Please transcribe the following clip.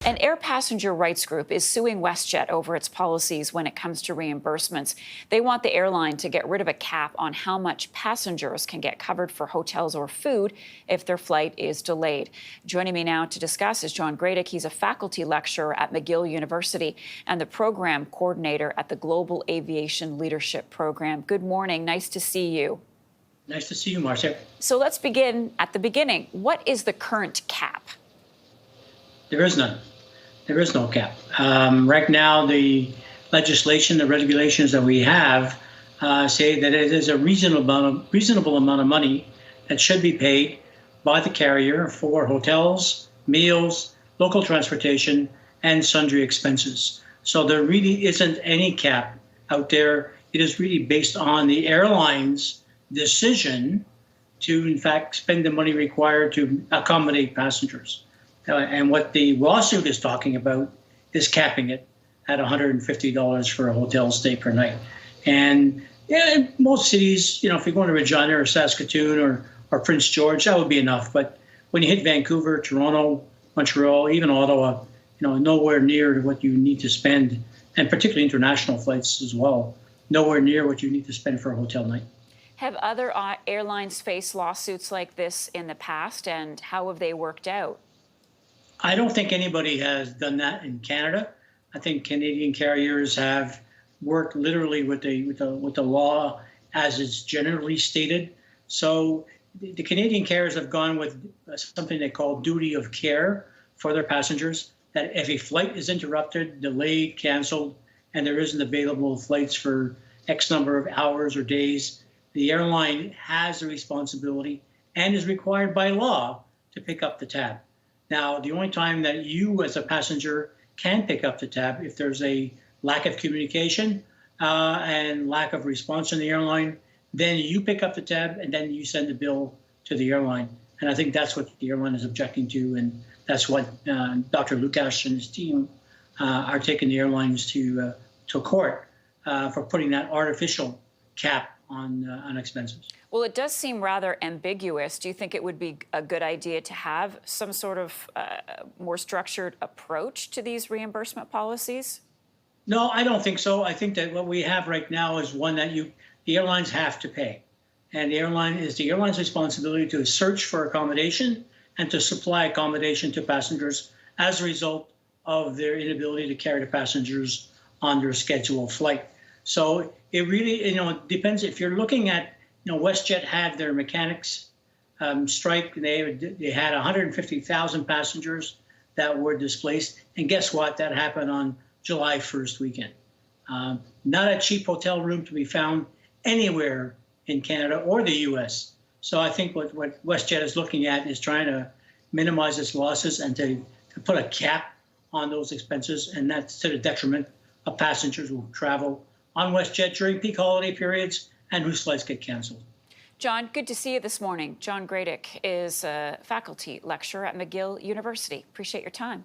An air passenger rights group is suing WestJet over its policies when it comes to reimbursements. They want the airline to get rid of a cap on how much passengers can get covered for hotels or food if their flight is delayed. Joining me now to discuss is John Gradek. He's a faculty lecturer at McGill University and the program coordinator at the Global Aviation Leadership Program. Good morning. Nice to see you. Nice to see you, Marcia. So let's begin at the beginning. What is the current cap? There is none. There is no cap. Right now, the legislation, the regulations that we have say that it is a reasonable amount of money that should be paid by the carrier for hotels, meals, local transportation, and sundry expenses. So there really isn't any cap out there. It is really based on the airline's decision to, in fact, spend the money required to accommodate passengers. And what the lawsuit is talking about is capping it at $150 for a hotel stay per night. And yeah, in most cities, if you're going to Regina or Saskatoon or Prince George, that would be enough. But when you hit Vancouver, Toronto, Montreal, even Ottawa, nowhere near what you need to spend, and particularly international flights as well, nowhere near what you need to spend for a hotel night. Have other airlines faced lawsuits like this in the past, and how have they worked out? I don't think anybody has done that in Canada. I think Canadian carriers have worked literally with the law as it's generally stated. So the Canadian carriers have gone with something they call duty of care for their passengers, that if a flight is interrupted, delayed, canceled, and there isn't available flights for X number of hours or days, the airline has the responsibility and is required by law to pick up the tab. Now, the only time that you as a passenger can pick up the tab if there's a lack of communication and lack of response from the airline, then you pick up the tab and then you send the bill to the airline. And I think that's what the airline is objecting to, and that's what Dr. Lukash and his team are taking the airlines to court for putting that artificial cap on expenses. Well, it does seem rather ambiguous. Do you think it would be a good idea to have some sort of more structured approach to these reimbursement policies? No, I don't think so. I think that what we have right now is one that the airlines have to pay. And the airline's responsibility to search for accommodation and to supply accommodation to passengers as a result of their inability to carry the passengers on their scheduled flight. So it really, depends. If you're looking at, WestJet had their mechanics strike. They had 150,000 passengers that were displaced. And guess what? That happened on July 1st weekend. Not a cheap hotel room to be found anywhere in Canada or the U.S. So I think what WestJet is looking at is trying to minimize its losses and to put a cap on those expenses. And that's to the detriment of passengers who travel on WestJet during peak holiday periods and whose flights get canceled. John, good to see you this morning. John Gradek is a faculty lecturer at McGill University. Appreciate your time.